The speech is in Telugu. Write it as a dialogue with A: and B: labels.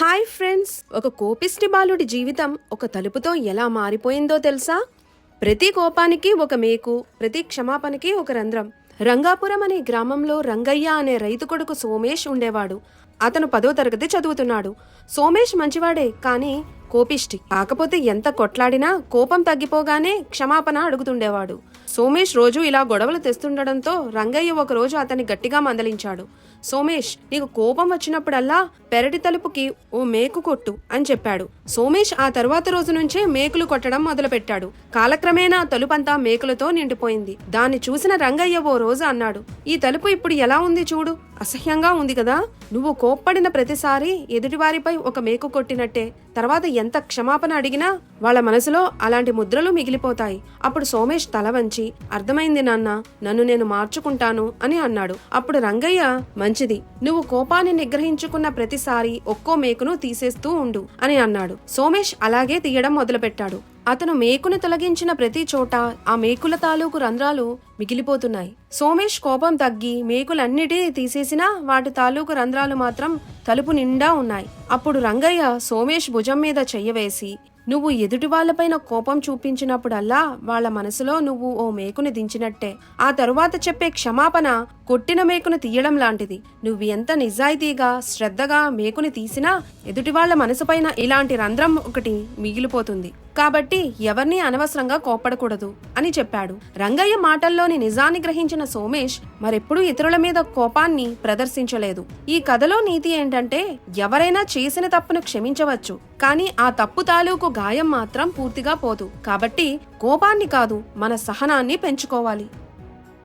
A: హాయ్ ఫ్రెండ్స్, ఒక కోపిష్టి బాలుడి జీవితం ఒక తలుపుతో ఎలా మారిపోయిందో తెలుసా? ప్రతి కోపానికి ఒక మేకు, ప్రతి క్షమాపణకి ఒక రంధ్రం. రంగాపురం అనే గ్రామంలో రంగయ్య అనే రైతు కొడుకు సోమేష్ ఉండేవాడు. అతను 10వ తరగతి చదువుతున్నాడు. సోమేష్ మంచివాడే, కానీ కోపిష్టి. కాకపోతే ఎంత కొట్లాడినా కోపం తగ్గిపోగానే క్షమాపణ అడుగుతుండేవాడు. సోమేష్ రోజు ఇలా గొడవలు తెస్తుండడంతో రంగయ్య ఒకరోజు అతన్ని గట్టిగా మందలించాడు. సోమేష్, నీకు కోపం వచ్చినప్పుడల్లా పెరటి తలుపుకి ఓ మేకు కొట్టు అని చెప్పాడు. సోమేష్ ఆ తర్వాత రోజు నుంచే మేకులు కొట్టడం మొదలుపెట్టాడు. కాలక్రమేణా తలుపంతా మేకులతో నిండిపోయింది. దాన్ని చూసిన రంగయ్య ఓ రోజు అన్నాడు, ఈ తలుపు ఇప్పుడు ఎలా ఉంది చూడు, అసహ్యంగా ఉంది కదా. నువ్వు కోప్పడిన ప్రతిసారి ఎదుటివారిపై ఒక మేకు కొట్టినట్టే. తర్వాత ఎంత క్షమాపణ అడిగినా వాళ్ళ మనసులో అలాంటి ముద్రలు మిగిలిపోతాయి. అప్పుడు సోమేష్ తల వంచి, అర్థమైంది నాన్న, నన్ను నేను మార్చుకుంటాను అని అన్నాడు. అప్పుడు రంగయ్య, మంచిది, నువ్వు కోపాన్ని నిగ్రహించుకున్న ప్రతిసారి ఒక్కో మేకును తీసేస్తూ ఉండు అని అన్నాడు. సోమేష్ అలాగే తీయడం మొదలుపెట్టాడు. అతను మేకును తొలగించిన ప్రతి చోట ఆ మేకుల తాలూకు రంధ్రాలు మిగిలిపోతున్నాయి. సోమేష్ కోపం తగ్గి మేకులన్నిటినీ తీసేసినా వాటి తాలూకు రంధ్రాలు మాత్రం తలుపు నిండా ఉన్నాయి. అప్పుడు రంగయ్య సోమేష్ భుజం మీద చెయ్యవేసి, నువ్వు ఎదుటి వాళ్లపైన కోపం చూపించినప్పుడల్లా వాళ్ల మనసులో నువ్వు ఓ మేకుని దించినట్టే. ఆ తరువాత చెప్పే క్షమాపణ కొట్టిన మేకును తీయడం లాంటిది. నువ్వు ఎంత నిజాయితీగా శ్రద్ధగా మేకుని తీసినా ఎదుటి వాళ్ల మనసుపైన ఇలాంటి రంధ్రం ఒకటి మిగిలిపోతుంది. కాబట్టి ఎవరిని అనవసరంగా కోప్పడకూడదు అని చెప్పాడు. రంగయ్య మాటల్లోని నిజాన్ని గ్రహించిన సోమేష్ మరెప్పుడూ ఇతరుల మీద కోపాన్ని ప్రదర్శించలేదు. ఈ కథలో నీతి ఏంటంటే, ఎవరైనా చేసిన తప్పును క్షమించవచ్చు, కానీ ఆ తప్పు తాలూకు గాయం మాత్రం పూర్తిగా పోదు. కాబట్టి కోపాన్ని కాదు, మన సహనాన్ని పెంచుకోవాలి.